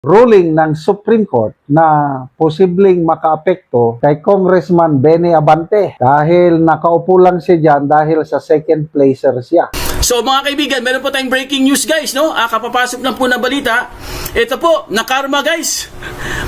ruling ng Supreme Court na posibleng makaapekto kay Congressman Benny Abante dahil nakaupo lang siya dyan dahil sa second placer siya. So mga kaibigan, meron po tayong breaking news guys, no? Kapapasok lang po na balita. Ito po, nakarma guys.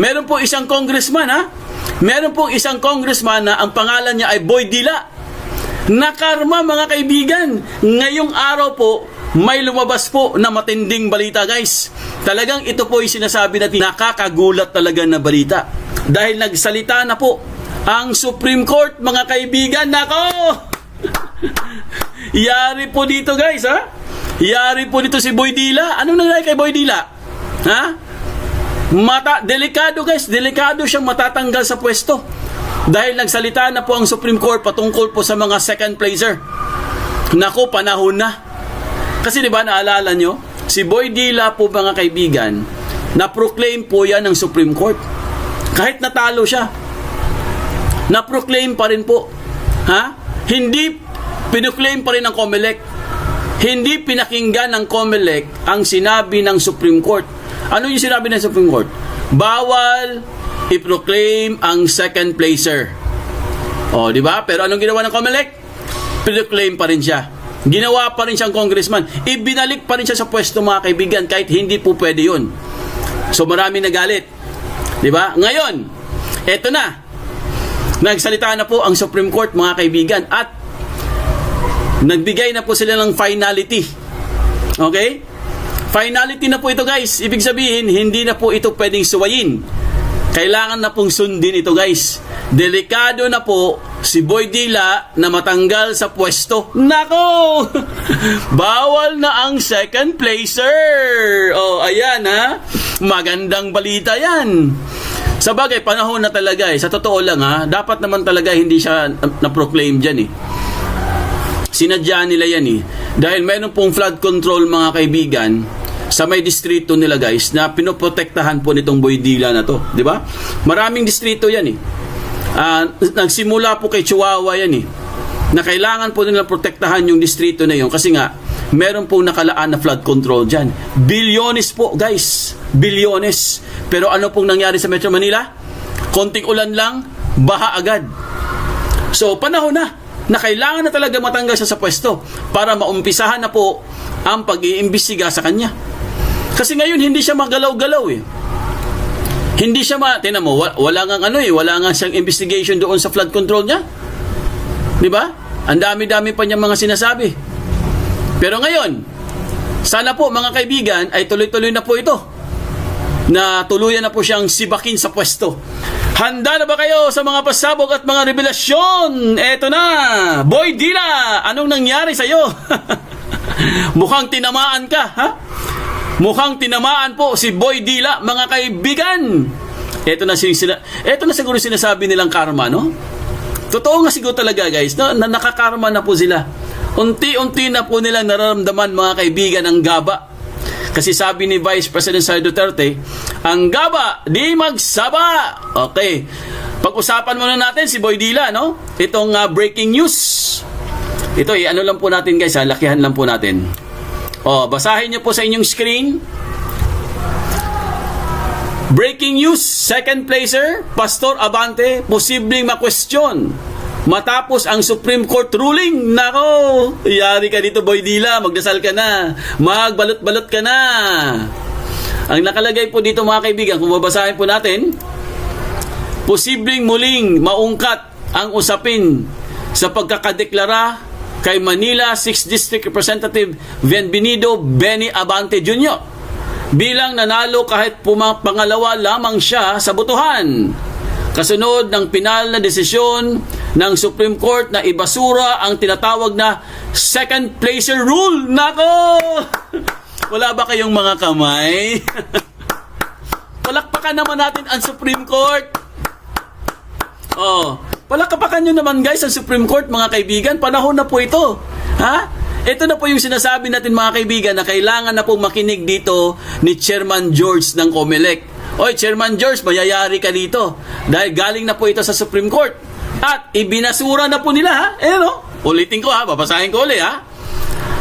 Meron po isang congressman, ha? Meron po isang congressman na ang pangalan niya ay Boy Dila. Nakarma mga kaibigan. Ngayong araw po, may lumabas po na matinding balita guys. Talagang ito po yung sinasabi natin, nakakagulat talaga na balita. Dahil nagsalita na po ang Supreme Court mga kaibigan. Nako! Yari po dito guys, ha? Yari po dito si Boy Dila. Anong nangyari kay Boy Dila? Ha? Delikado guys, delikado siyang matatanggal sa pwesto. Dahil nagsalita na po ang Supreme Court patungkol po sa mga second placer. Nako, panahon na. Kasi di ba naalala nyo, si Boy Dila po mga kaibigan, na-proclaim po yan ng Supreme Court. Kahit natalo siya, na-proclaim pa rin po. Ha? Hindi pinuklaim pa rin ng COMELEC. Hindi pinakinggan ng COMELEC ang sinabi ng Supreme Court. Ano yung sinabi ng Supreme Court? Bawal i-proclaim ang second placer. O, di ba? Pero anong ginawa ng COMELEC? Pinuklaim pa rin siya. Ginawa pa rin siyang congressman. Ibinalik pa rin siya sa pwesto mga kaibigan kahit hindi po pwede yun. So marami nagalit. Di ba? Ngayon, eto na. Nagsalita na po ang Supreme Court mga kaibigan at nagbigay na po sila ng finality. Okay? Finality na po ito guys. Ibig sabihin, hindi na po ito pwedeng suwayin. Kailangan na pong sundin ito guys. Delikado na po si Boy Dila na matanggal sa pwesto. Nako! Bawal na ang second placer. Oh, ayan ha. Magandang balita yan. Sa bagay, panahon na talaga eh. Sa totoo lang ha, dapat naman talaga hindi siya na-proclaim dyan eh. Sinadya nila yan eh. Dahil mayroon pong flood control mga kaibigan sa may distrito nila guys na pinoprotektahan po nitong Boy Dila na to, di ba? Maraming distrito yan eh. Nagsimula po kay Chihuahua yan eh, na kailangan po nila protektahan yung distrito na yun kasi nga meron pong nakalaan na flood control dyan. Bilyones po guys, bilyones. Pero ano pong nangyari sa Metro Manila? Konting ulan lang, baha agad. So panahon na kailangan na talaga matanggal siya sa pwesto para maumpisahan na po ang pag-iimbestiga sa kanya. Kasi ngayon hindi siya magalaw-galaw eh. Hindi siya tingnan mo, wala nga siyang investigation doon sa flood control niya. 'Di ba? Ang dami-dami pa niyang mga sinasabi. Pero ngayon, sana po mga kaibigan ay tuloy-tuloy na po ito. Na tuluyan na po siyang sibakin sa pwesto. Handa na ba kayo sa mga pasabog at mga revelasyon? Eto na! Boy Dila! Anong nangyari sa'yo? Mukhang tinamaan ka, ha? Mukhang tinamaan po si Boy Dila, mga kaibigan. Ito na siguro sinasabi nilang karma, no? Totoo nga siguro talaga, guys, no? Na nakakarma na po sila. Unti-unti na po nilang nararamdaman, mga kaibigan, ang gaba. Kasi sabi ni Vice President Sara Duterte, ang gaba, di magsaba. Okay. Pag-usapan muna natin si Boy Dila, no? Itong breaking news. Ito, ano lang po natin, guys, lakihan lang po natin. Basahin niyo po sa inyong screen. Breaking news, second placer, Pastor Abante, posibleng ma-question matapos ang Supreme Court ruling. Nako, yari ka dito Boy Dila, magdasal ka na, magbalot-balot ka na. Ang nakalagay po dito mga kaibigan, kung babasahin po natin, posibleng muling maungkat ang usapin sa pagkakadeklara kay Manila 6th District Representative Bienvenido Benny Abante Jr. bilang nanalo kahit pangalawa lamang siya sa botohan. Kasunod ng pinal na desisyon ng Supreme Court na ibasura ang tinatawag na second placer rule. Nako! Wala ba kayong mga kamay? Palakpakan naman natin ang Supreme Court. Palakpakan nyo naman guys ang Supreme Court mga kaibigan. Panahon na po ito. Ha? Ito na po yung sinasabi natin mga kaibigan na kailangan na po makinig dito ni Chairman George ng COMELEC. Oy, Chairman George, mayayari ka dito. Dahil galing na po ito sa Supreme Court. At ibinasura na po nila ha. Ulitin ko ha, babasahin ko ulit ha.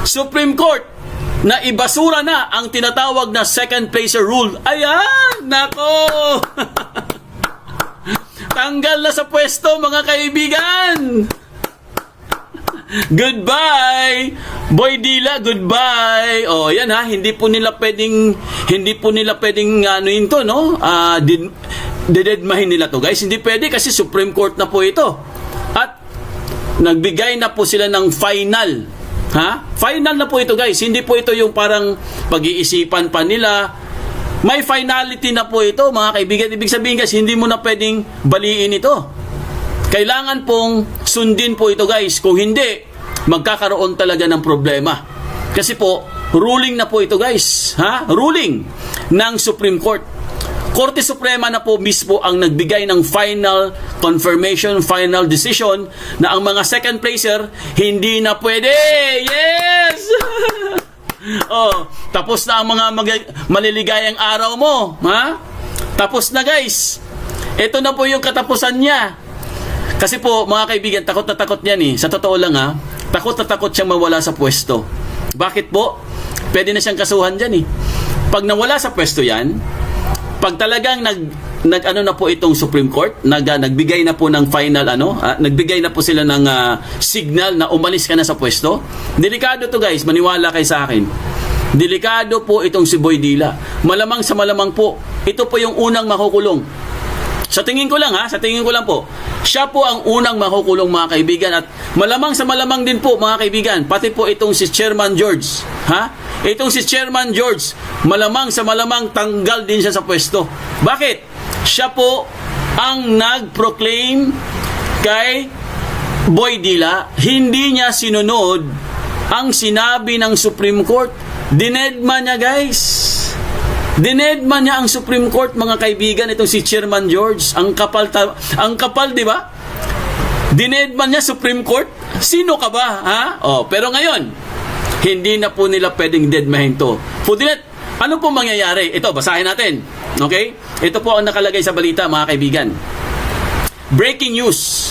Supreme Court, na ibasura na ang tinatawag na second placer rule. Ayan! Nako! Tanggal na sa pwesto, mga kaibigan! Goodbye! Boy Dila, goodbye! Oh, yan ha, hindi po nila pwedeng ano yun to, no? Dededmahin nila to, guys. Hindi pwede kasi Supreme Court na po ito. At nagbigay na po sila ng final. Ha? Final na po ito, guys. Hindi po ito yung parang pag-iisipan pa nila. May finality na po ito, mga kaibigan. Ibig sabihin, guys, hindi mo na pwedeng baliin ito. Kailangan pong sundin po ito, guys. Kung hindi, magkakaroon talaga ng problema. Kasi po, ruling na po ito, guys. Ha? Ruling ng Supreme Court. Korte Suprema na po mismo ang nagbigay ng final confirmation, final decision na ang mga second placer hindi na pwede. Yes! Oh, tapos na ang mga maliligayang araw mo, ha? Tapos na, guys. Ito na po yung katapusan niya. Kasi po, mga kaibigan, takot na takot yan eh. Sa totoo lang ha, takot na takot siyang mawala sa pwesto. Bakit po? Pwede na siyang kasuhan dyan eh. Pag nawala sa pwesto yan, pag talagang nag-ano na po itong Supreme Court, nagbigay na po ng final nagbigay na po sila ng signal na umalis ka na sa pwesto. Delikado to, guys, maniwala kayo sa akin. Delikado po itong si Boy Dila. Malamang sa malamang po, ito po yung unang makukulong. Sa tingin ko lang po, siya po ang unang makukulong, mga kaibigan, at malamang sa malamang din po, mga kaibigan, pati po itong si Chairman George, ha? Itong si Chairman George, malamang sa malamang tanggal din siya sa pwesto. Bakit? Siya po ang nag-proclaim kay Boy Dila, hindi niya sinunod ang sinabi ng Supreme Court. Dinedma niya, guys. Dinedma niya ang Supreme Court, mga kaibigan, itong si Chairman George. Ang kapal, di ba? Dinedma niya Supreme Court. Sino ka ba, ha? Oh, pero ngayon, hindi na po nila pwedeng deadmahin to. Pudinet, ano po mangyayari? Ito, basahin natin. Okay? Ito po ang nakalagay sa balita, mga kaibigan. Breaking news.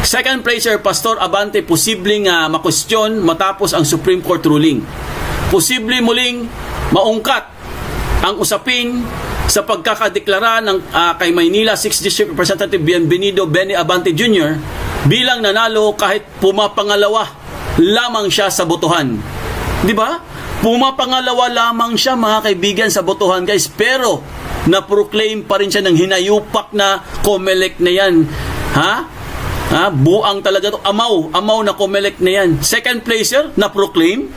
Second placer, Pastor Abante, posibleng makwestiyon matapos ang Supreme Court ruling. Posible muling maungkat ang usapin sa pagkakadeklara ng kay Maynila 6th District Representative Bienvenido Benny Abante Jr. bilang nanalo kahit pumapangalawa lamang siya sa botohan. Di ba? Pumapangalawa lamang siya, mga kaibigan, sa botohan, guys. Pero na-proclaim pa rin siya ng hinayupak na COMELEC na yan. Ha? Buang talaga to. Amaw na COMELEC na yan. Second placer, na-proclaim.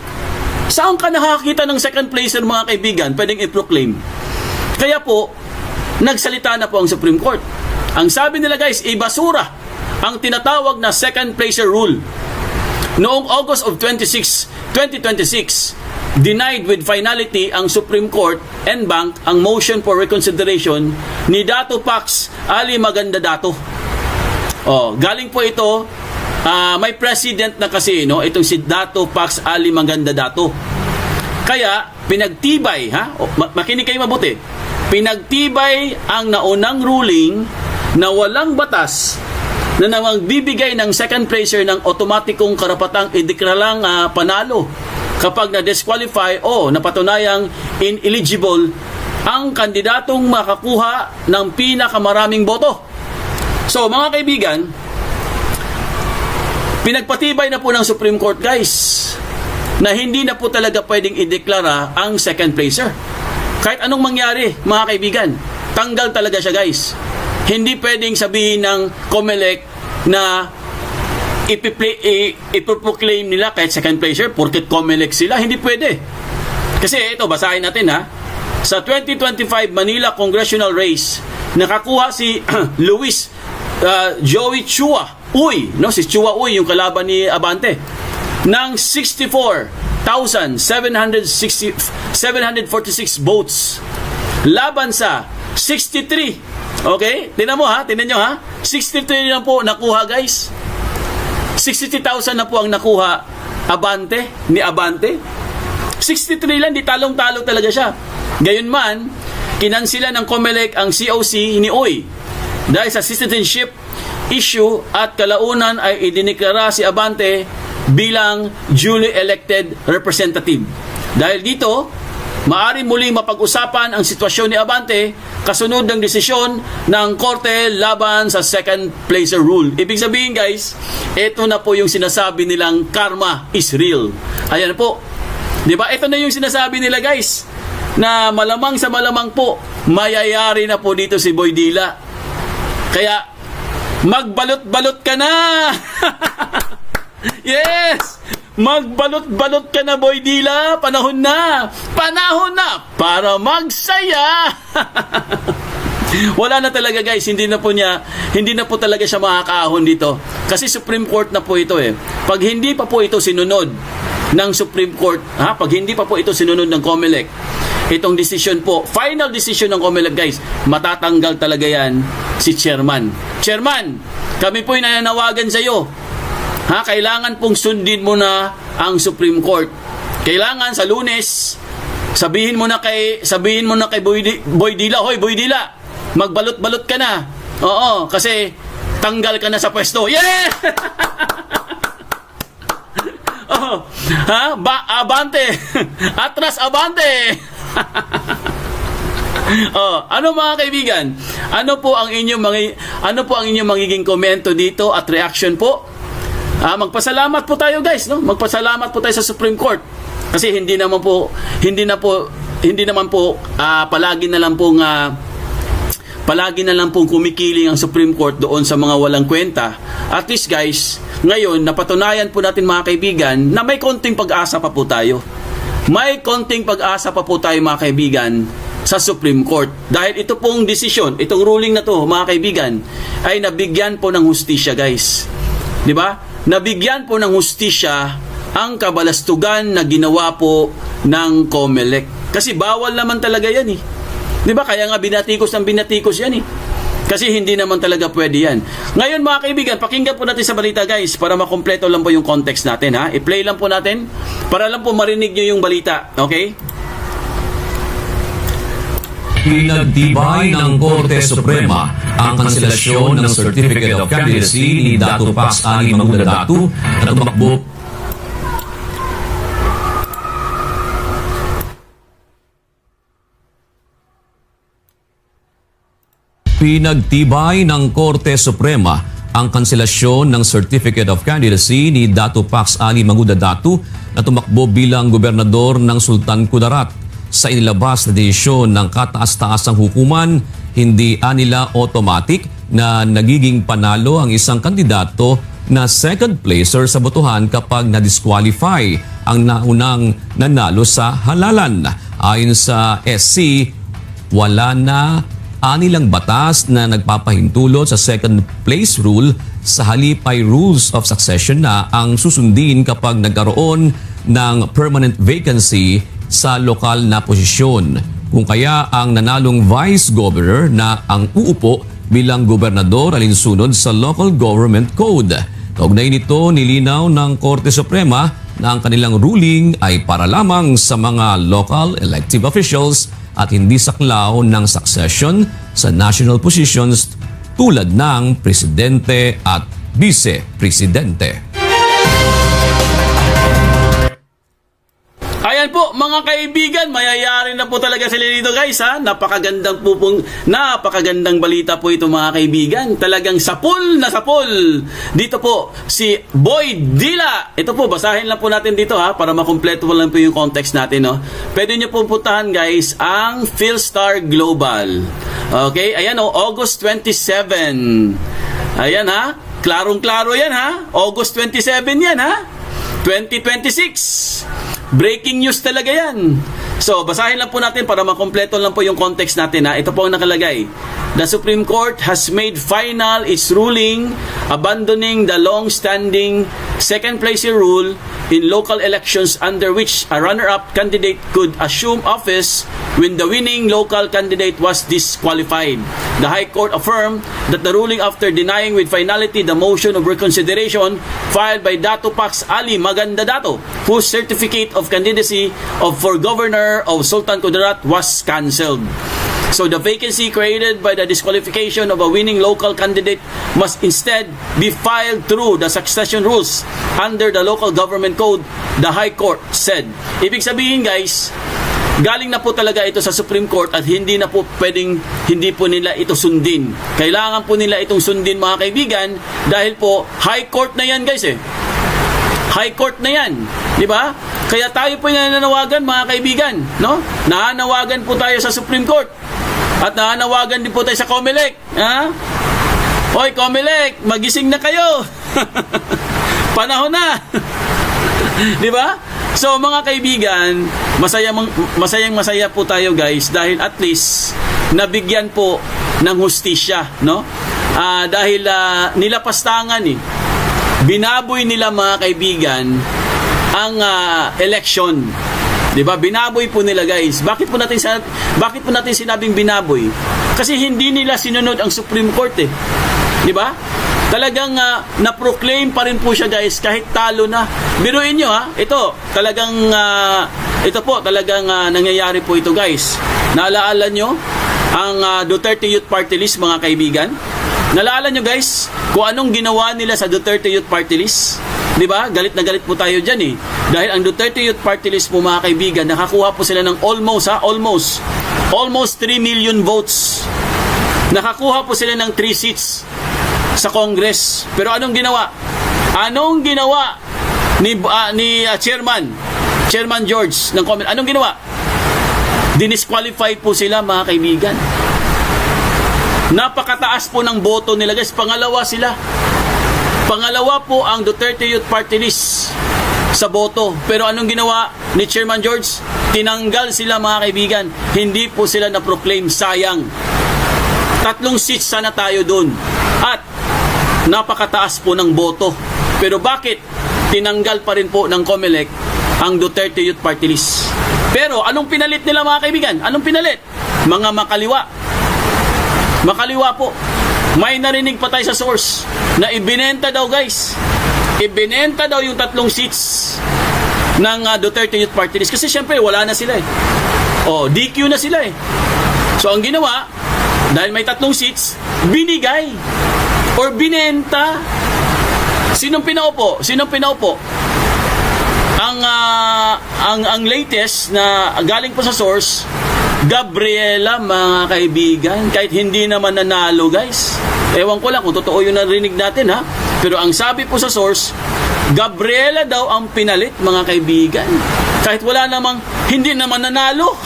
Saan ka nakakita ng second placer, mga kaibigan? Pwedeng i-proclaim. Kaya po, nagsalita na po ang Supreme Court. Ang sabi nila, guys, ibasura ang tinatawag na second placer rule. Noong August of 2026, denied with finality ang Supreme Court en banc ang motion for reconsideration ni Dato Pax Ali Maganda Dato. Oh, galing po ito, may president na kasi, no, itong si Dato Pax Ali Maganda Dato. Kaya pinagtibay, makinig kayo mabuti. Pinagtibay ang naunang ruling na walang batas na magbibigay ng second placer ng otomatikong karapatang idekralang panalo kapag na-disqualify o napatunayang ineligible ang kandidatong makakuha ng pinakamaraming boto. So, mga kaibigan, pinagpatibay na po ng Supreme Court, guys, na hindi na po talaga pwedeng ideklara ang second placer. Kahit anong mangyari, mga kaibigan, tanggal talaga siya, guys. Hindi pwedeng sabihin ng COMELEC na ipoproclaim nila kahit second placer porket COMELEC sila. Hindi pwede. Kasi ito, basahin natin sa 2025 Manila Congressional Race, nakakuha si Luis Joey Chua Uy, no, si Chua Uy, yung kalaban ni Abante, ng 64,746 votes laban sa 63. Okay? Tingnan nyo 63 lang po nakuha, guys. 60,000 na po ang nakuha ni Abante. 63 lang, di talong-talo talaga siya. Gayunman, kinansila ng COMELEC ang COC ni Uy dahil sa citizenship issue at kalaunan ay idiniklara si Abante bilang duly elected representative. Dahil dito, maaari muling mapag-usapan ang sitwasyon ni Abante kasunod ng desisyon ng korte laban sa second placer rule. Ibig sabihin guys, ito na po yung sinasabi nilang karma is real. Ayan po. Diba? Ito na yung sinasabi nila guys, na malamang sa malamang po, mayayari na po dito si Boy Dila. Kaya, magbalot-balot ka na! Yes! Magbalot-balot ka na, Boy Dila. Panahon na! Panahon na para magsaya! Wala na talaga guys, hindi na po talaga siya makakaahon dito. Kasi Supreme Court na po ito eh. Pag hindi pa po ito sinunod ng Supreme Court, pag hindi pa po ito sinunod ng COMELEC, itong decision po, final decision ng COMELEC guys, matatanggal talaga yan si Chairman. Chairman, kami po'y nananawagan sa iyo. Kailangan pong sundin mo na ang Supreme Court. Kailangan sa Lunes, sabihin mo na kay Boy Dila, hoy Boy Dila, magbalot-balot ka na. Oo, kasi tanggal ka na sa pwesto. Yeah! Oh, abante. Atras abante. Ano mga kaibigan? Ano po ang inyong magiging komento dito at reaction po? Magpasalamat po tayo guys, no? Magpasalamat po tayo sa Supreme Court. Kasi hindi naman po palagi na lang pong kumikiling ang Supreme Court doon sa mga walang kwenta. At least guys, ngayon napatunayan po natin mga kaibigan na may konting pag-asa pa po tayo. May konting pag-asa pa po tayo mga kaibigan sa Supreme Court. Dahil ito pong desisyon, itong ruling na to mga kaibigan, ay nabigyan po ng hustisya guys. Di ba? Nabigyan po ng hustisya ang kabalastugan na ginawa po ng COMELEC. Kasi bawal naman talaga yan eh. Di ba? Kaya nga binatikos yan eh. Kasi hindi naman talaga pwede yan. Ngayon mga kaibigan, pakinggan po natin sa balita guys para makompleto lang po yung context natin ha. I-play lang po natin para lang po marinig nyo yung balita. Okay? Pinagtibay ng Korte Suprema ang kanselasyon ng Certificate of Candidacy ni Dato Pax Ali Magunda Datu na tumakbo Pinagtibay ng Korte Suprema ang kanselasyon ng Certificate of Candidacy ni Dato Pax Ali Magunda Datu na tumakbo bilang gobernador ng Sultan Kudarat. Sa inilabas na desisyon ng kataas-taasang hukuman, hindi anila automatic na nagiging panalo ang isang kandidato na second placer sa botohan kapag na-disqualify ang naunang nanalo sa halalan. Ayon sa SC, wala na anilang batas na nagpapahintulot sa second place rule, sa halip ay rules of succession na ang susundin kapag nagkaroon ng permanent vacancy sa lokal na posisyon. Kung kaya ang nanalong vice governor na ang uupo bilang gobernador alinsunod sa Local Government Code. Kaugnay nito, nilinaw ng Korte Suprema na ang kanilang ruling ay para lamang sa mga local elective officials at hindi saklaw ng succession sa national positions tulad ng presidente at vice-presidente. Ayan po mga kaibigan, mayayari na po talaga sila dito guys ha. Napakagandang balita po ito mga kaibigan. Talagang sapul na sapul. Dito po si Boy Dila. Ito po, basahin lang po natin dito ha para makumpleto lang po yung context natin. No? Pwede nyo po puntahan guys ang Philstar Global. Okay, ayan August 27. Ayan ha, klarong-klaro yan ha. August 27 yan ha. 2026. Breaking news talaga yan. So, basahin lang po natin para makompleto lang po yung context natin ha. Ito po ang nakalagay. The Supreme Court has made final its ruling abandoning the long-standing second placer rule in local elections under which a runner-up candidate could assume office when the winning local candidate was disqualified. The High Court affirmed that the ruling after denying with finality the motion of reconsideration filed by Dato Pax Ali Maganda Datu, whose certificate of candidacy for governor of Sultan Kudarat was cancelled. So the vacancy created by the disqualification of a winning local candidate must instead be filed through the succession rules under the local government code, the High Court said. Ibig sabihin guys, galing na po talaga ito sa Supreme Court at hindi na po pwedeng hindi po nila ito sundin. Kailangan po nila itong sundin mga kaibigan dahil po High Court na yan guys eh. High Court na yan, di ba? Kaya tayo po nananawagan mga kaibigan, no? Nananawagan po tayo sa Supreme Court at nananawagan din po tayo sa COMELEC, ha? Hoy COMELEC, magising na kayo. Panahon na. Di ba? So mga kaibigan, masayang-masaya po tayo guys dahil at least nabigyan po ng hustisya, no? Dahil nilapastangan binaboy nila mga kaibigan ang election. 'Di ba? Binaboy po nila guys. Bakit po natin sinabing binaboy? Kasi hindi nila sinunod ang Supreme Court eh. 'Di ba? Talagang na-proclaim pa rin po siya guys kahit talo na. Biruin nyo ito talagang nangyayari po ito guys. Naalala nyo ang Duterte Youth Party List mga kaibigan? Naalala nyo guys kung anong ginawa nila sa Duterte Youth Party List? 'Di ba? Galit na galit po tayo diyan eh. Dahil ang Duterte Youth Party List po mga kaibigan, nakakuha po sila ng almost 3 million votes. Nakakuha po sila ng 3 seats sa Congress. Pero anong ginawa? Anong ginawa ni Chairman George ng Comelec? Anong ginawa? Dinisqualify po sila mga kaibigan. Napakataas po ng boto nila guys. Pangalawa sila. Pangalawa po ang Duterte Youth Party List sa boto. Pero anong ginawa ni Chairman George? Tinanggal sila mga kaibigan. Hindi po sila na-proclaim. Sayang. 3 seats sana tayo dun. At napakataas po ng boto. Pero bakit tinanggal pa rin po ng COMELEC ang Duterte Youth Party List? Pero anong pinalit nila mga kaibigan? Anong pinalit? Mga makaliwa. Makaliwa po. May narinig pa tayo sa source na ibinenta daw guys. Ibinenta daw yung 3 seats ng Duterte Youth Party List. Kasi syempre wala na sila eh. DQ na sila eh. So ang ginawa, dahil may 3 seats, binigay or binenta. Sinong pinaupo? Ang latest na galing po sa source, Gabriela mga kaibigan, kahit hindi naman nanalo guys. Ewan ko lang kung totoo yung narinig natin ha. Pero ang sabi po sa source, Gabriela daw ang pinalit mga kaibigan. Kahit wala namang, hindi naman nanalo.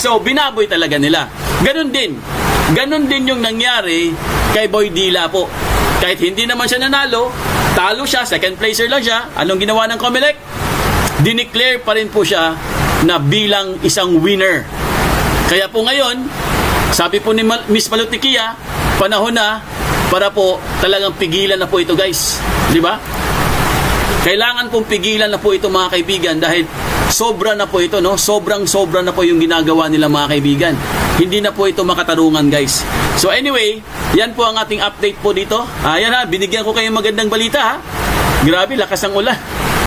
So binaboy talaga nila. Ganon din yung nangyari kay Boy Dila po. Kahit hindi naman siya nanalo, talo siya, second placer lang siya. Anong ginawa ng COMELEC? Dineclare pa rin po siya na bilang isang winner. Kaya po ngayon, sabi po ni Miss Malutikia, panahon na para po talagang pigilan na po ito guys. Di ba? Kailangan pong pigilan na po ito mga kaibigan dahil sobra na po ito, no? Sobra na po yung ginagawa nila mga kaibigan. Hindi na po ito makatarungan guys. So anyway, yan po ang ating update po dito. Ayan binigyan ko kayo magandang balita ha. Grabe, lakas ng ulan.